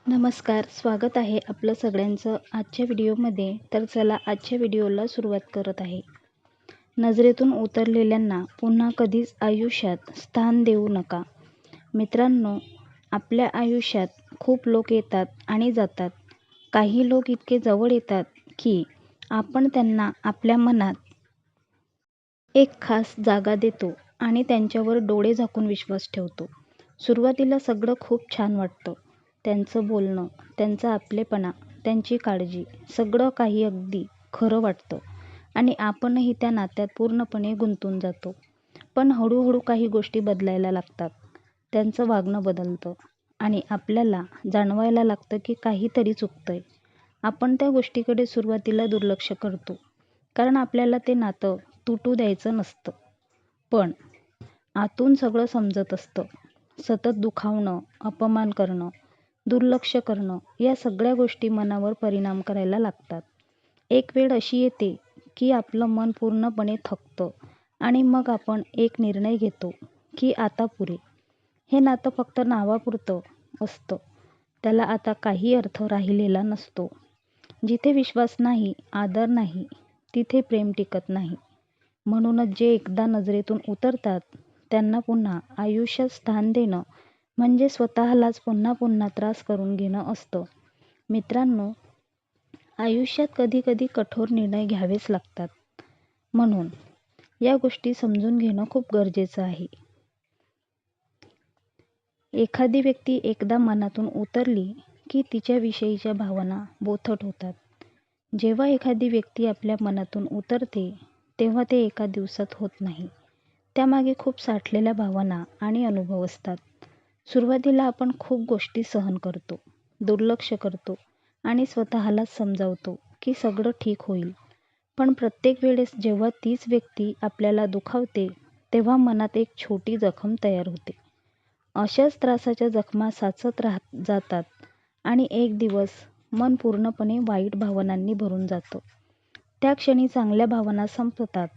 नमस्कार, स्वागत आहे आपलं सगळ्यांचं आजच्या व्हिडिओमध्ये. तर चला आजच्या व्हिडिओला सुरुवात करत आहे. नजरेतून उतरलेल्यांना पुन्हा कधीच आयुष्यात स्थान देऊ नका. मित्रांनो, आपल्या आयुष्यात खूप लोक येतात आणि जातात. काही लोक इतके जवळ येतात की आपण त्यांना आपल्या मनात एक खास जागा देतो आणि त्यांच्यावर डोळे झाकून विश्वास ठेवतो. सुरुवातीला सगळं खूप छान वाटतं. त्यांचं बोलणं, त्यांचा आपलेपणा, त्यांची काळजी, सगळं काही अगदी खरं वाटतं आणि आपणही त्या नात्यात पूर्णपणे गुंतून जातो. पण हळूहळू काही गोष्टी बदलायला लागतात. त्यांचं वागणं बदलतं आणि आपल्याला जाणवायला लागतं की काहीतरी चुकतंय. आपण त्या गोष्टीकडे सुरुवातीला दुर्लक्ष करतो, कारण आपल्याला ते नातं तुटू द्यायचं नसतं. पण आतून सगळं समजत असतं. सतत दुखावणं, अपमान करणं, दुर्लक्ष करणं या सगळ्या गोष्टी मनावर परिणाम करायला लागतात. एक वेळ अशी येते की आपलं मन पूर्णपणे थकतं आणि मग आपण एक निर्णय घेतो की आता पुरे. हे नातं फक्त नावापुरतं असतं. त्याला आता काही अर्थ राहिलेला नसतो. जिथे विश्वास नाही, आदर नाही, तिथे प्रेम टिकत नाही. म्हणूनच जे एकदा नजरेतून उतरतात त्यांना पुन्हा आयुष्यात स्थान देणं म्हणजे स्वतःलाच पुन्हा पुन्हा त्रास करून घेणं असतं. मित्रांनो, आयुष्यात कधी कधी कठोर निर्णय घ्यावेच लागतात. म्हणून या गोष्टी समजून घेणं खूप गरजेचं आहे. एखादी व्यक्ती एकदा मनातून उतरली की तिच्याविषयीच्या भावना बोथट होतात. जेव्हा एखादी व्यक्ती आपल्या मनातून उतरते तेव्हा ते एका दिवसात होत नाही. त्यामागे खूप साठलेल्या भावना आणि अनुभव असतात. सुरुवातीला आपण खूप गोष्टी सहन करतो, दुर्लक्ष करतो आणि स्वतःलाच समजावतो की सगळं ठीक होईल. पण प्रत्येक वेळेस जेव्हा तीच व्यक्ती आपल्याला दुखावते तेव्हा मनात एक छोटी जखम तयार होते. अशाच त्रासाच्या जखमा साचत जातात आणि एक दिवस मन पूर्णपणे वाईट भावनांनी भरून जातं. त्या क्षणी चांगल्या भावना संपतात,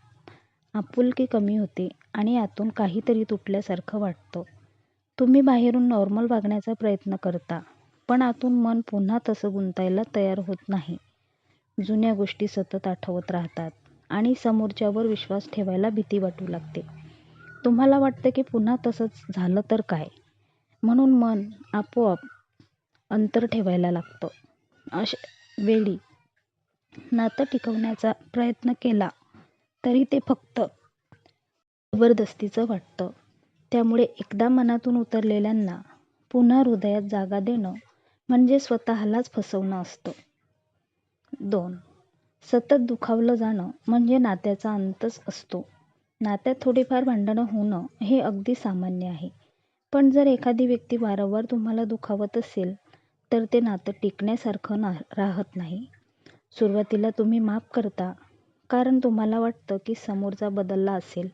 आपुलकी कमी होते आणि आतून काहीतरी तुटल्यासारखं वाटतं. तुम्ही बाहेरून नॉर्मल वागण्याचा प्रयत्न करता, पण आतून मन पुन्हा तसं गुंतायला तयार होत नाही. जुन्या गोष्टी सतत आठवत राहतात आणि समोरच्यावर विश्वास ठेवायला भीती वाटू लागते. तुम्हाला वाटतं की पुन्हा तसंच झालं तर काय, म्हणून मन आपोआप अंतर ठेवायला लागतं. अशा वेळी नातं टिकवण्याचा प्रयत्न केला तरी ते फक्त जबरदस्तीचं वाटतं. त्यामुळे एकदा मनातून उतरलेल्यांना पुन्हा हृदयात जागा देणं म्हणजे स्वतःलाच फसवणं असतं. 2. सतत दुखावलं जाणं म्हणजे नात्याचा अंतच असतो. नात्यात थोडीफार भांडणं होणं हे अगदी सामान्य आहे. पण जर एखादी व्यक्ती वारंवार तुम्हाला दुखावत असेल तर ते नातं टिकण्यासारखं राहत नाही. सुरुवातीला तुम्ही माफ करता कारण तुम्हाला वाटतं की समोरचा बदलला असेल.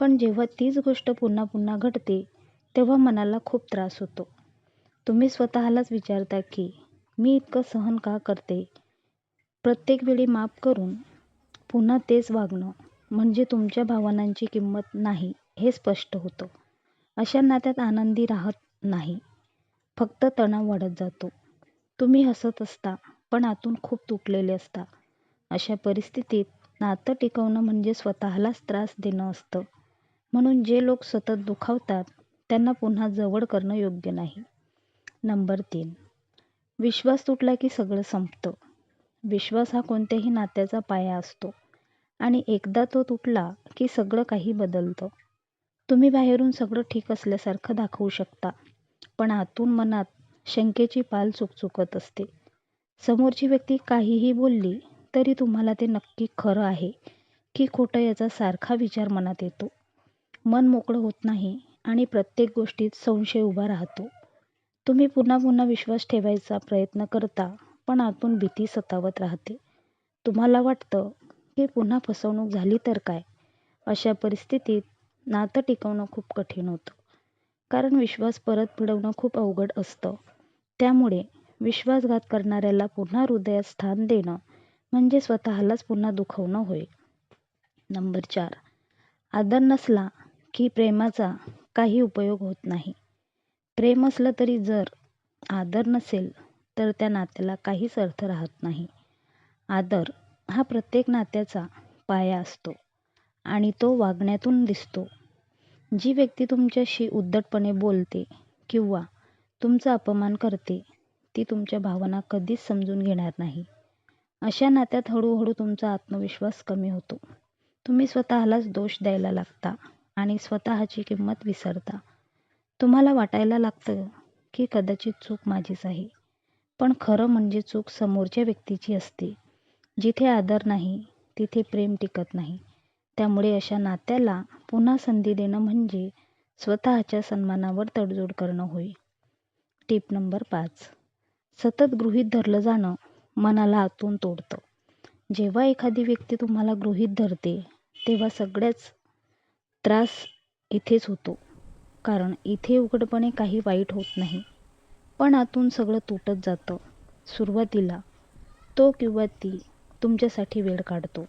पण जेव्हा तीच गोष्ट पुन्हा पुन्हा घडते तेव्हा मनाला खूप त्रास होतो. तुम्ही स्वतःलाच विचारता की मी इतकं सहन का करते. प्रत्येक वेळी माफ करून पुन्हा तेच वागणं म्हणजे तुमच्या भावनांची किंमत नाही हे स्पष्ट होतं. अशा नात्यात आनंदी राहत नाही, फक्त तणाव वाढत जातो. तुम्ही हसत असता पण आतून खूप तुटलेले असता. अशा परिस्थितीत नातं टिकवणं म्हणजे स्वतःलाच त्रास देणं असतं. म्हणून जे लोक सतत दुखावतात त्यांना पुन्हा जवळ करणं योग्य नाही. नंबर 3. विश्वास तुटला की सगळं संपतं. विश्वास हा कोणत्याही नात्याचा पाया असतो आणि एकदा तो तुटला की सगळं काही बदलतं. तुम्ही बाहेरून सगळं ठीक असल्यासारखं दाखवू शकता, पण आतून मनात शंकेची पाल चुकचुकत असते. समोरची व्यक्ती काहीही बोलली तरी तुम्हाला ते नक्की खरं आहे की खोटं याचा सारखा विचार मनात येतो. मन मोकळं होत नाही आणि प्रत्येक गोष्टीत संशय उभा राहतो. तुम्ही पुन्हा पुन्हा विश्वास ठेवायचा प्रयत्न करता, पण आतून भीती सतावत राहते. तुम्हाला वाटतं की पुन्हा फसवणूक झाली तर काय. अशा परिस्थितीत नातं टिकवणं खूप कठीण होतं, कारण विश्वास परत मिळवणं खूप अवघड असतं. त्यामुळे विश्वासघात करणाऱ्याला पुन्हा हृदयात स्थान देणं म्हणजे स्वतःलाच पुन्हा दुखवणं होय. नंबर 4. आदर नसला की प्रेमाचा काही उपयोग होत नाही. प्रेम असलं तरी जर आदर नसेल तर त्या नात्याला काहीच अर्थ राहत नाही. आदर हा प्रत्येक नात्याचा पाया असतो आणि तो वागण्यातून दिसतो. जी व्यक्ती तुमच्याशी उद्धटपणे बोलते किंवा तुमचा अपमान करते ती तुमच्या भावना कधीच समजून घेणार नाही. अशा नात्यात हळूहळू तुमचा आत्मविश्वास कमी होतो. तुम्ही स्वतःलाच दोष द्यायला लागता आणि स्वतःची किंमत विसरता. तुम्हाला वाटायला लागतं की कदाचित चूक माझीच आहे. पण खरं म्हणजे चूक समोरच्या व्यक्तीची असते. जिथे आदर नाही तिथे प्रेम टिकत नाही. त्यामुळे अशा नात्याला पुन्हा संधी देणं म्हणजे स्वतःच्या सन्मानावर तडजोड करणं होय. Tip number 5. सतत गृहीत धरलं जाणं मनाला आतून तोडतं. जेव्हा एखादी व्यक्ती तुम्हाला गृहीत धरते तेव्हा सगळ्याच त्रास इथेच होतो. कारण इथे उघडपणे काही वाईट होत नाही, पण आतून सगळं तुटत जातं. सुरुवातीला तो किंवा ती तुमच्यासाठी वेळ काढतो,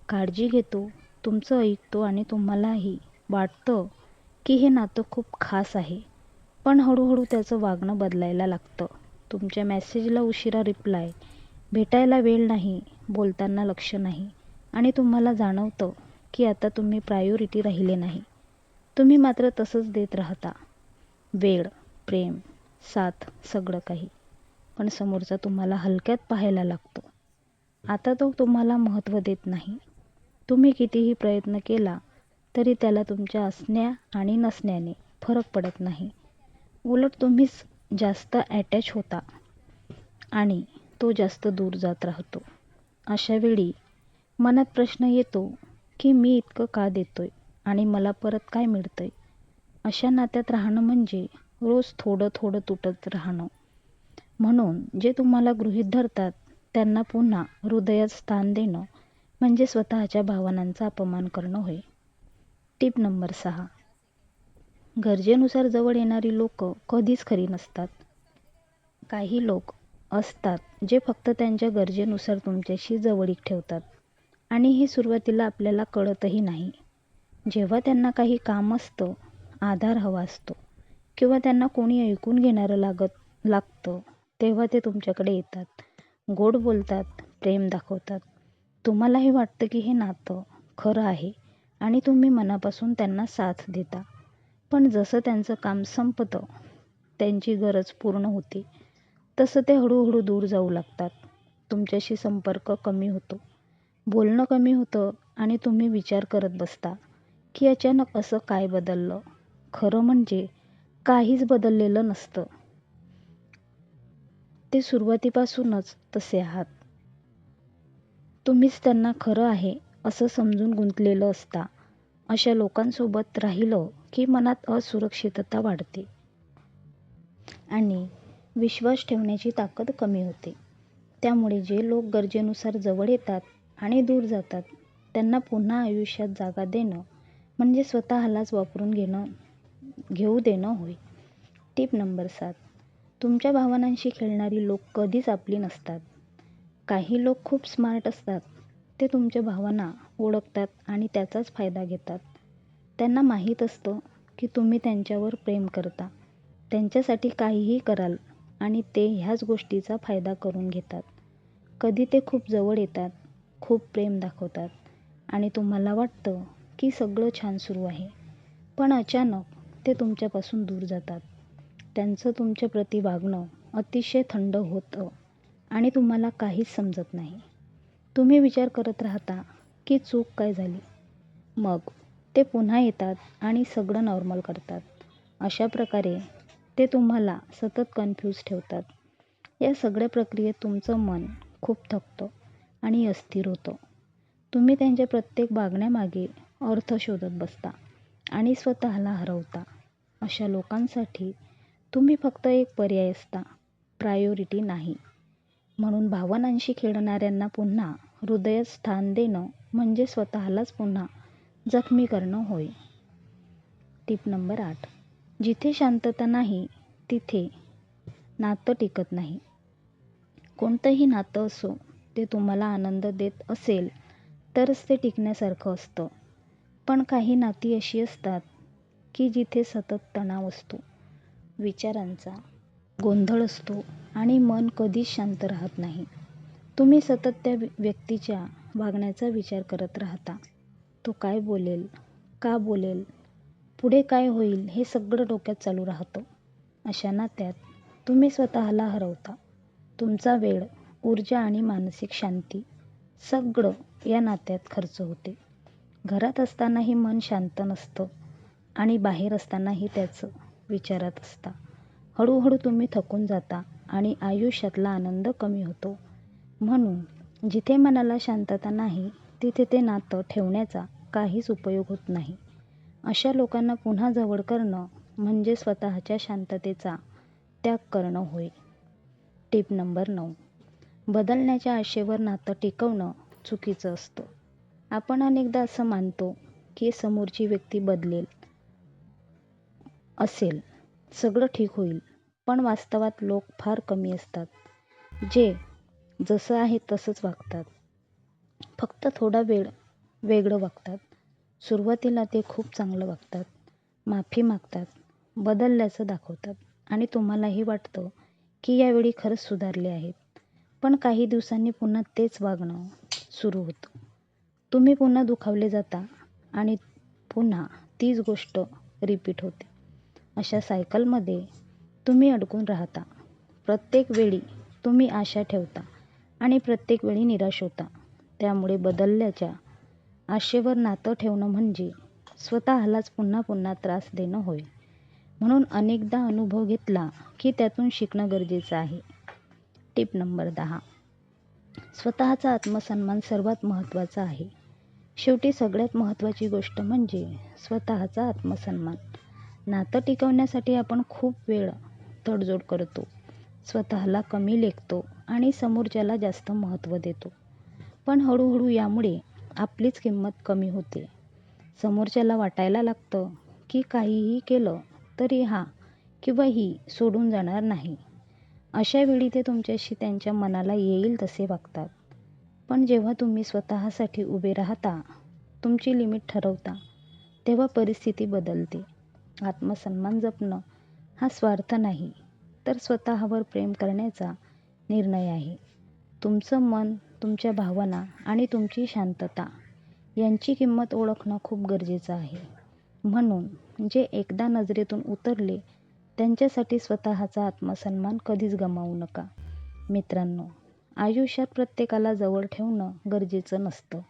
काळजी घेतो, तुमचं ऐकतो आणि तुम्हालाही वाटतं की हे नातं खूप खास आहे. पण हळूहळू त्याचं वागणं बदलायला लागतं. तुमच्या मेसेजला उशिरा रिप्लाय, भेटायला वेळ नाही, बोलताना लक्ष नाही आणि तुम्हाला जाणवतं की आता तुम्ही प्रायोरिटी राहिले नाही. तुम्ही मात्र तसंच देत राहता. वेळ, प्रेम, साथ सगळं काही. पण समोरचा तुम्हाला हलक्यात पाहायला लागतो. आता तो तुम्हाला महत्त्व देत नाही. तुम्ही कितीही प्रयत्न केला तरी त्याला तुमच्या असण्या आणि नसण्याने फरक पडत नाही. उलट तुम्हीच जास्त अटॅच होता आणि तो जास्त दूर जात राहतो. अशा वेळी मनात प्रश्न येतो की मी इतकं का देतोय आणि मला परत काय मिळतंय? अशा नात्यात राहणं म्हणजे रोज थोडं थोडं तुटत राहणं. म्हणून जे तुम्हाला गृहीत धरतात त्यांना पुन्हा हृदयात स्थान देणं म्हणजे स्वतःच्या भावनांचा अपमान करणं होय. Tip number 6. गरजेनुसार जवळ येणारी लोक कधीच खरी नसतात. काही लोक असतात जे फक्त त्यांच्या गरजेनुसार तुमच्याशी जवळीक ठेवतात आणि हे सुरुवातीला आपल्याला कळतही नाही. जेव्हा त्यांना काही काम असतं, आधार हवा असतो किंवा त्यांना कोणी ऐकून घेणारं लागतं तेव्हा ते तुमच्याकडे येतात, गोड बोलतात, प्रेम दाखवतात. तुम्हालाही वाटतं की हे नातं खरं आहे आणि तुम्ही मनापासून त्यांना साथ देता. पण जसं त्यांचं काम संपतं, त्यांची गरज पूर्ण होते, तसं ते हळूहळू दूर जाऊ लागतात. तुमच्याशी संपर्क कमी होतो, बोलणं कमी होतं आणि तुम्ही विचार करत बसता की अचानक असं काय बदललं? खरं म्हणजे काहीच बदललेलं नसतं. ते सुरुवातीपासूनच तसे आहात. तुम्हीच त्यांना खरं आहे असं समजून गुंतलेलं असता. अशा लोकांसोबत राहिलं की मनात असुरक्षितता वाढते आणि विश्वास ठेवण्याची ताकद कमी होते. त्यामुळे जे लोक गरजेनुसार जवळ येतात आणि दूर जातात त्यांना पुन्हा आयुष्यात जागा देणं म्हणजे स्वतःलाच वापरून घेऊ देणं होय. Tip number 7. तुमच्या भावनांशी खेळणारी लोक कधीच आपली नसतात. काही लोक खूप स्मार्ट असतात. ते तुमच्या भावना ओळखतात आणि त्याचाच फायदा घेतात. त्यांना माहीत असतं की तुम्ही त्यांच्यावर प्रेम करता, त्यांच्यासाठी काहीही कराल आणि ते ह्याच गोष्टीचा फायदा करून घेतात. कधी ते खूप जवळ येतात, खूप प्रेम दाखवतात आणि तुम्हाला वाटतं की सगळं छान सुरू आहे. पण अचानक ते तुमच्यापासून दूर जातात. त्यांचं तुमच्या प्रती वागणं अतिशय थंड होतं आणि तुम्हाला काहीच समजत नाही. तुम्ही विचार करत राहता की चूक काय झाली? मग ते पुन्हा येतात आणि सगळं नॉर्मल करतात. अशा प्रकारे ते तुम्हाला सतत कन्फ्यूज ठेवतात. या सगळ्या प्रक्रियेत तुमचं मन खूप थकतं आणि अस्थिर होतं. तुम्ही त्यांच्या प्रत्येक वागण्यामागे अर्थ शोधत बसता आणि स्वतःला हरवता. अशा लोकांसाठी तुम्ही फक्त एक पर्याय असता, प्रायोरिटी नाही. म्हणून भावनांशी खेळणाऱ्यांना पुन्हा हृदयात स्थान देणं म्हणजे स्वतःलाच पुन्हा जखमी करणं होय. Tip number 8. जिथे शांतता नाही तिथे नातं टिकत नाही. कोणतंही नातं असो, ते तुम्हाला आनंद देत असेल तरच ते टिकण्यासारखं असतं. पण काही नाती अशी असतात की जिथे सतत तणाव असतो, विचारांचा गोंधळ असतो आणि मन कधीच शांत राहत नाही. तुम्ही सतत त्या व्यक्तीच्या वागण्याचा विचार करत राहता. तो काय बोलेल, का बोलेल, पुढे काय होईल हे सगळं डोक्यात चालू राहतं. अशा नात्यात तुम्ही स्वतःला हरवता. तुमचा वेळ, ऊर्जा आणि मानसिक शांती सगळं या नात्यात खर्च होते. घरात असतानाही मन शांत नसतं आणि बाहेर असतानाही त्याचं विचारात असता. हळूहळू तुम्ही थकून जाता आणि आयुष्यातला आनंद कमी होतो. म्हणून जिथे मनाला शांतता नाही तिथे ते नातं ठेवण्याचा काहीच उपयोग होत नाही. अशा लोकांना पुन्हा जवळ करणं म्हणजे स्वतःच्या शांततेचा त्याग करणं होय. Tip number 9. बदलण्याच्या आशेवर नातं टिकवणं चुकीचं असतं. आपण अनेकदा असं मानतो की समोरची व्यक्ती बदलेल, असेल, सगळं ठीक होईल. पण वास्तवात लोक फार कमी असतात जे जसं आहे तसंच वागतात. फक्त थोडा वेळ वेगळं वागतात. सुरुवातीला ते खूप चांगलं वागतात, माफी मागतात, बदलल्याचं दाखवतात आणि तुम्हालाही वाटतं की यावेळी खरंच सुधारले आहेत. पण काही दिवसांनी पुन्हा तेच वागणं सुरू होतं. तुम्ही पुन्हा दुखावले जाता आणि पुन्हा तीच गोष्ट रिपीट होते. अशा सायकलमध्ये तुम्ही अडकून राहता. प्रत्येक वेळी तुम्ही आशा ठेवता आणि प्रत्येक वेळी निराश होता. त्यामुळे बदलल्याच्या आशेवर नातं ठेवणं म्हणजे स्वतःलाच पुन्हा पुन्हा त्रास देणं होय. म्हणून अनेकदा अनुभव घेतला की त्यातून शिकणं गरजेचं आहे. Tip number 10. स्वतःचा आत्मसन्मान सर्वात महत्त्वाचा आहे. शेवटी सगळ्यात महत्त्वाची गोष्ट म्हणजे स्वतःचा आत्मसन्मान. नातं टिकवण्यासाठी आपण खूप वेळ तडजोड करतो, स्वतःला कमी लेखतो आणि समोरच्याला जास्त महत्त्व देतो. पण हळूहळू यामुळे आपलीच किंमत कमी होते. समोरच्याला वाटायला लागतं की काहीही केलं तरी हा किंवा ही सोडून जाणार नाही. अशा वेळी ते तुमच्याशी त्यांच्या मनाला येईल तसे वागतात. पण जेव्हा तुम्ही स्वतःसाठी उभे राहता, तुमची लिमिट ठरवता, तेव्हा परिस्थिती बदलते. आत्मसन्मान जपणं हा स्वार्थ नाही, तर स्वतःवर प्रेम करण्याचा निर्णय आहे. तुमचं मन, तुमच्या भावना आणि तुमची शांतता यांची किंमत ओळखणं खूप गरजेचं आहे. म्हणून जे एकदा नजरेतून उतरले त्यांच्यासाठी स्वतःचा आत्मसन्मान कधीच गमावू नका. मित्रांनो, आयुष्यात प्रत्येकाला जवळ ठेवणं गरजेचं नसतं,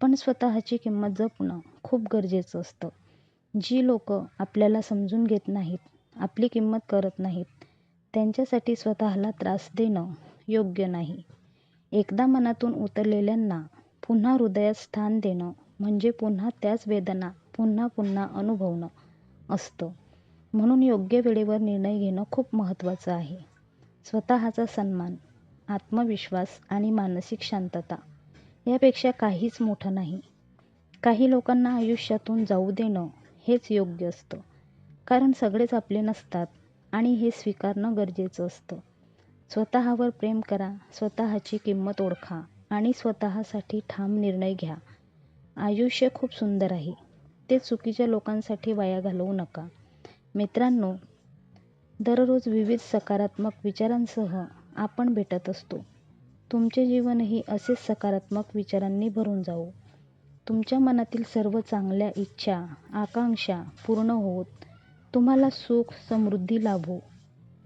पण स्वतःची किंमत जपणं खूप गरजेचं असतं. जी लोकं आपल्याला समजून घेत नाहीत, आपली किंमत करत नाहीत, त्यांच्यासाठी स्वतःला त्रास देणं योग्य नाही. एकदा मनातून उतरलेल्यांना पुन्हा हृदयात स्थान देणं म्हणजे पुन्हा त्याच वेदना पुन्हा पुन्हा अनुभवणं असतं. म्हणून योग्य वेळेवर निर्णय घेणं खूप महत्त्वाचं आहे. स्वतःचा सन्मान, आत्मविश्वास आणि मानसिक शांतता यापेक्षा काहीच मोठं नाही. काही लोकांना आयुष्यातून जाऊ देणं हेच योग्य असतं, कारण सगळेच आपले नसतात आणि हे स्वीकारणं गरजेचं असतं. स्वतःवर प्रेम करा, स्वतःची किंमत ओळखा आणि स्वतःसाठी ठाम निर्णय घ्या. आयुष्य खूप सुंदर आहे, ते चुकीच्या लोकांसाठी वाया घालवू नका. मित्रांनो, दररोज विविध सकारात्मक विचारांसह आपण भेटत असतो. तुमचे जीवनही असेच सकारात्मक विचारांनी भरून जावो. तुमच्या मनातील सर्व चांगल्या इच्छा, आकांक्षा पूर्ण होत तुम्हाला सुख, समृद्धी लाभो,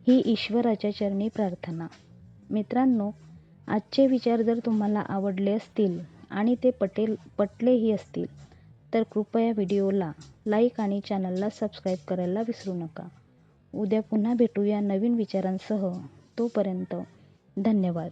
ही ईश्वराच्या चरणी प्रार्थना. मित्रांनो, आजचे विचार जर तुम्हाला आवडले असतील आणि ते पटलेही असतील तर कृपया व्हिडिओला लाईक आणि चॅनलला सबस्क्राईब करायला विसरू नका. उद्या पुन्हा भेटूया नवीन विचारांसह. तोपर्यंत धन्यवाद.